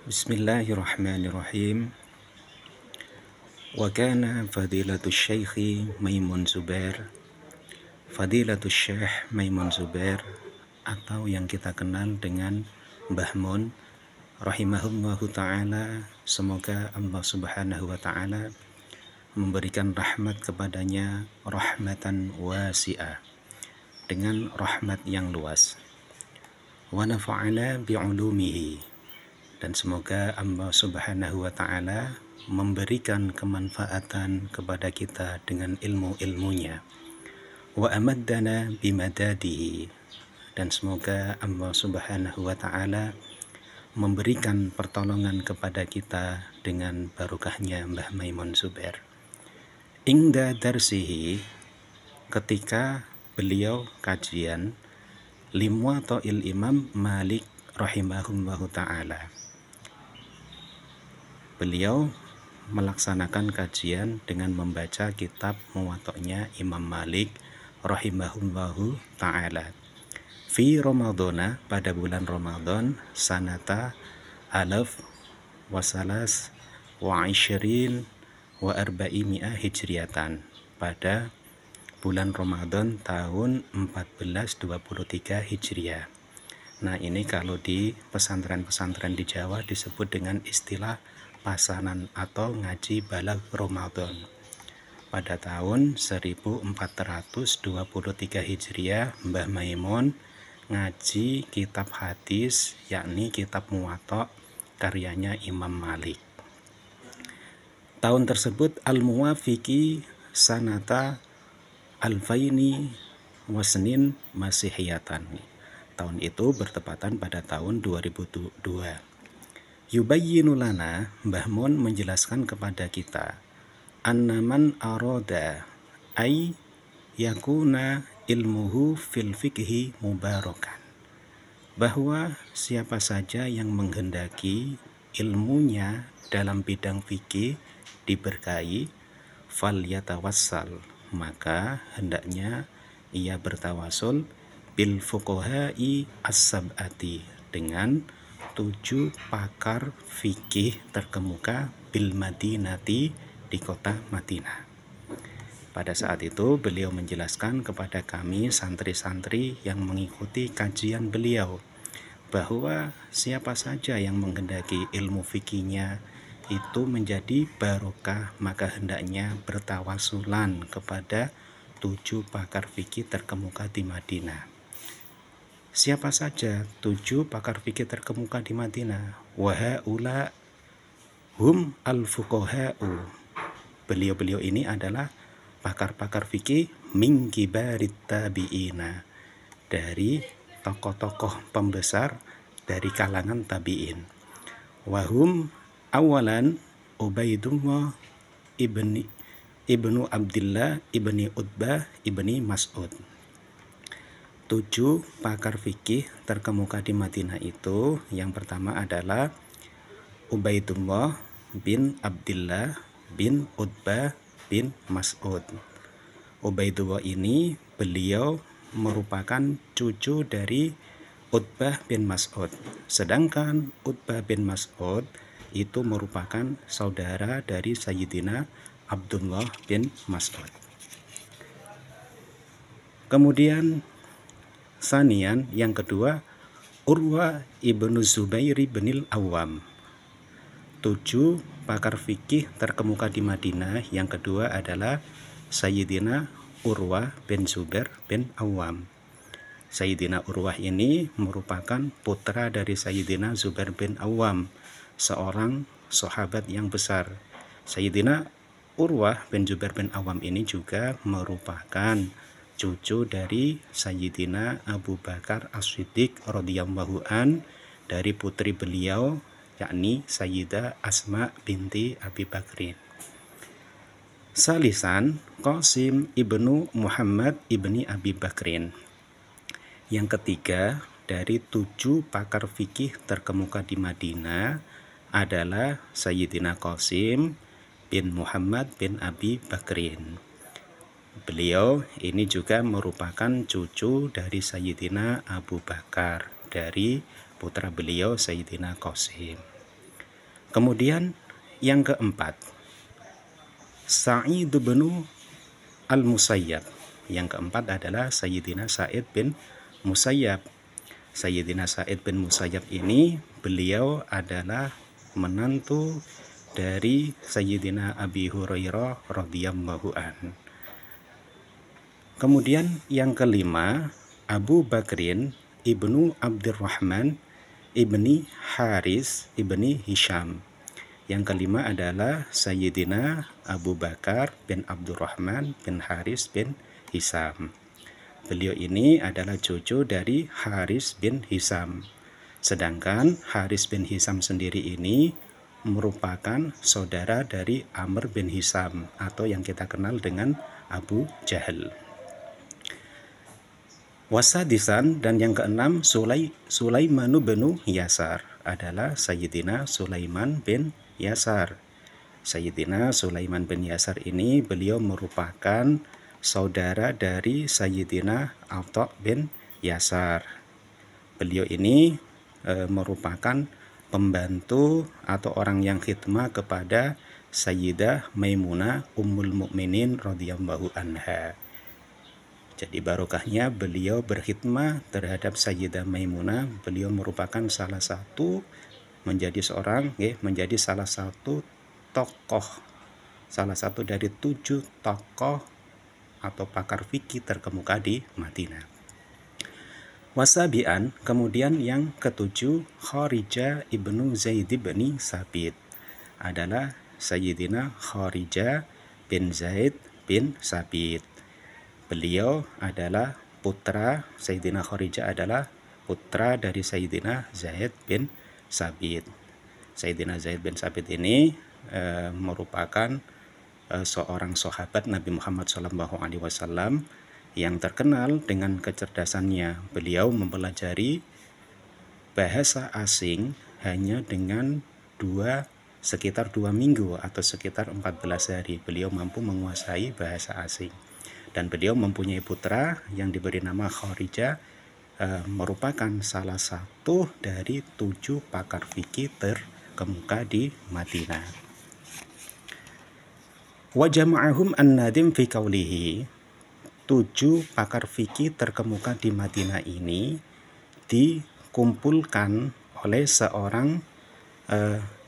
Bismillahirrahmanirrahim. Wa kana fadilatul syekhi Maimun Zubair, Fadilatul Syekh Maimun Zubair, atau yang kita kenal dengan Mbah Mun rahimahullahu ta'ala, semoga Allah subhanahu wa ta'ala memberikan rahmat kepadanya, rahmatan wasi'ah, dengan rahmat yang luas. Wa nafa'ala bi'ulumihi, dan semoga Allah subhanahu wa ta'ala memberikan kemanfaatan kepada kita dengan ilmu-ilmunya. Wa amaddana bimadadihi, dan semoga Allah subhanahu wa ta'ala memberikan pertolongan kepada kita dengan barokahnya Mbah Maimun Zubair. Ingda darsihi, ketika beliau kajian Limuwata'il Imam Malik rahimahullahu ta'ala. Beliau melaksanakan kajian dengan membaca kitab Muwatta'nya Imam Malik rahimahullahu ta'ala. Fi Ramadana, pada bulan Ramadan, sanata alaf wasalas wa ishirin wa arba'imi'ah hijriyatan, pada bulan Ramadan tahun 1423 Hijriah. Nah, ini kalau di pesantren-pesantren di Jawa disebut dengan istilah pasanan atau ngaji balag Ramadan. Pada tahun 1423 Hijriah, Mbah Maimun ngaji kitab hadis, yakni kitab Muwatta karyanya Imam Malik. Tahun tersebut al-muwafiqi sanata alfaini wasnin masihiyatan. Tahun itu bertepatan pada tahun 2002. Yubayyinu lana, Mbah Mun menjelaskan kepada kita, annaman aroda ay yakuna ilmuhu fil fikhi mubarakan, bahwa siapa saja yang menghendaki ilmunya dalam bidang fikih diberkahi, fal yatawassal, maka hendaknya ia bertawasul bil fuqaha'i as-sab'ati, dengan 7 pakar fikih terkemuka bil Madinati, di kota Madinah. Pada saat itu beliau menjelaskan kepada kami santri-santri yang mengikuti kajian beliau bahwa siapa saja yang menghendaki ilmu fikihnya itu menjadi barokah, maka hendaknya bertawasulan kepada 7 pakar fikih terkemuka di Madinah. Siapa saja 7 pakar fikih terkemuka di Madinah? Wahaula hum al-fuqaha'u, beliau-beliau ini adalah pakar-pakar fikih min kibarit tabi'ina, dari tokoh-tokoh pembesar dari kalangan tabi'in. Wahum awalan Ubaidullah ibnu Abdillah ibni Utbah ibni Mas'ud. 7 pakar fikih terkemuka di Madinah itu, yang pertama adalah Ubaidullah bin Abdillah bin Utbah bin Mas'ud. Ubaidullah ini beliau merupakan cucu dari Utbah bin Mas'ud, sedangkan Utbah bin Mas'ud itu merupakan saudara dari Sayyidina Abdullah bin Mas'ud. Kemudian sanian, yang kedua, Urwa ibnu Zubair binil Awam. 7 pakar fikih terkemuka di Madinah, yang kedua adalah Sayyidina Urwah bin Zubair bin Awam. Sayyidina Urwah ini merupakan putra dari Sayyidina Zubair bin Awam, seorang sahabat yang besar. Sayyidina Urwah bin Zubair bin Awam ini juga merupakan cucu dari Sayyidina Abu Bakar As-Siddiq radhiyallahu an, dari putri beliau, yakni Sayyidah Asma binti Abi Bakrin. Salisan Qasim ibnu Muhammad ibni Abi Bakrin. Yang ketiga dari 7 pakar fikih terkemuka di Madinah adalah Sayyidina Qasim bin Muhammad bin Abi Bakrin. Beliau ini juga merupakan cucu dari Sayyidina Abu Bakar, dari putra beliau Sayyidina Qasim. Kemudian yang keempat, Sa'id bin al-Musayyab. Yang keempat adalah Sayyidina Sa'id bin Musayyab. Sayyidina Sa'id bin Musayyab ini beliau adalah menantu dari Sayyidina Abi Hurairah radhiyallahu an. Kemudian yang kelima, Abu Bakrin ibnu Abdurrahman ibni Haris ibni Hisham. Yang kelima adalah Sayyidina Abu Bakar bin Abdurrahman bin Haris bin Hisham. Beliau ini adalah cucu dari Haris bin Hisham. Sedangkan Haris bin Hisham sendiri ini merupakan saudara dari Amr bin Hisham atau yang kita kenal dengan Abu Jahal. Wasadisan, dan yang keenam, Sulaiman bin Yasar adalah Sayyidina Sulaiman bin Yasar. Sayyidina Sulaiman bin Yasar ini beliau merupakan saudara dari Sayyidina Atha bin Yasar. Beliau ini merupakan pembantu atau orang yang khidmah kepada Sayyidah Maimunah Ummul Mukminin radhiyallahu anha. Jadi barokahnya beliau berkhidmah terhadap Sayyidah Maimunah. Beliau merupakan salah satu menjadi salah satu tokoh, salah satu dari 7 tokoh atau pakar fikih terkemuka di Madinah. Wasabian, kemudian yang ketujuh, Kharijah ibnu Zaid bin Sabit adalah Sayyidina Kharijah bin Zaid bin Sabit. Beliau adalah putra, Sayyidina Kharijah adalah putra dari Sayyidina Zaid bin Sabit. Sayyidina Zaid bin Sabit ini merupakan seorang sahabat Nabi Muhammad SAW yang terkenal dengan kecerdasannya. Beliau mempelajari bahasa asing hanya dengan sekitar 2 minggu atau sekitar 14 hari. Beliau mampu menguasai bahasa asing. Dan beliau mempunyai putra yang diberi nama Kharijah, merupakan salah satu dari 7 pakar fikih terkemuka di Madinah. Wa jama'ahum an-nadim fi qawlihi. 7 pakar fikih terkemuka di Madinah ini dikumpulkan oleh seorang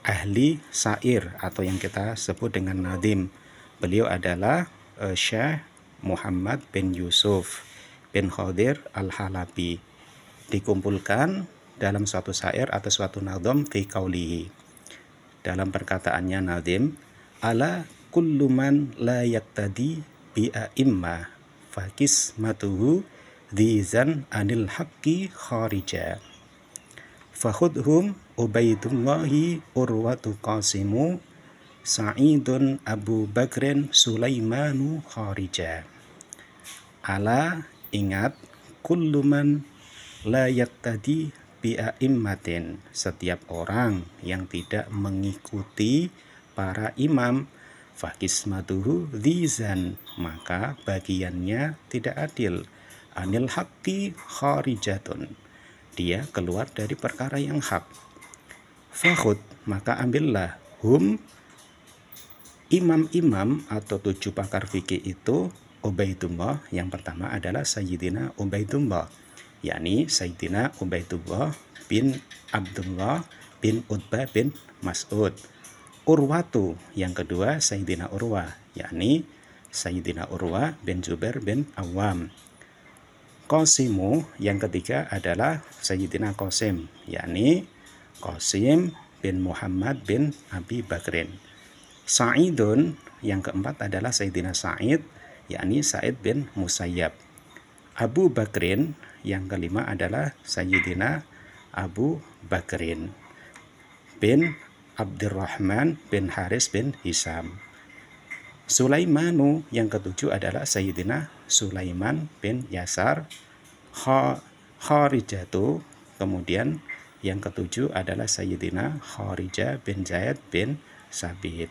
ahli syair atau yang kita sebut dengan nadim. Beliau adalah Syekh Muhammad bin Yusuf bin Khadir al-Halabi. Dikumpulkan dalam suatu syair atau suatu nadham fi qaulihi. Dalam perkataannya nadim, ala kullu man la yaktadi bi a'imma fa qismatuhu dzan anil haqqi kharija. Fakhudhum Ubaidullahi Urwatu Qasimu Sa'idun Abu Bakrin Sulaimanu Kharijah. Ala, ingat, kullu man la yaktadi bi'a'immatin, setiap orang yang tidak mengikuti para imam, fakismatuhu dzan, maka bagiannya tidak adil, anil haqqi kharijatun, dia keluar dari perkara yang hak. Fakhud, maka ambillah, hum, imam-imam atau 7 pakar fikih itu, Ubaidullah, yang pertama adalah Sayyidina Ubaidullah, yakni Sayyidina Ubaidullah bin Abdullah bin Utbah bin Mas'ud. Urwatu, yang kedua Sayyidina Urwah, yakni Sayyidina Urwah bin Zubair bin Awam. Qasimu, yang ketiga adalah Sayyidina Qasim, yakni Qasim bin Muhammad bin Abi Bakrin. Sa'idun, yang keempat adalah Sayyidina Sa'id, yakni Sa'id bin Musayyab. Abu Bakrin, yang kelima adalah Sayyidina Abu Bakrin bin Abdurrahman bin Haris bin Hisham. Sulaimanu, yang ketujuh adalah Sayyidina Sulaiman bin Yasar. Kharijatu, kemudian yang ketujuh adalah Sayyidina Kharijah bin Zaid bin Sabit.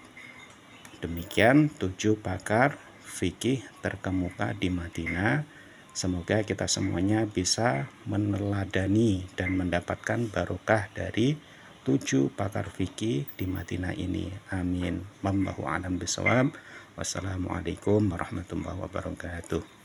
Demikian 7 pakar fikih terkemuka di Madinah. Semoga kita semuanya bisa meneladani dan mendapatkan barokah dari 7 pakar fikih di Madinah ini. Amin. Wallahu a'lam bishawab. Wassalamualaikum warahmatullahi wabarakatuh.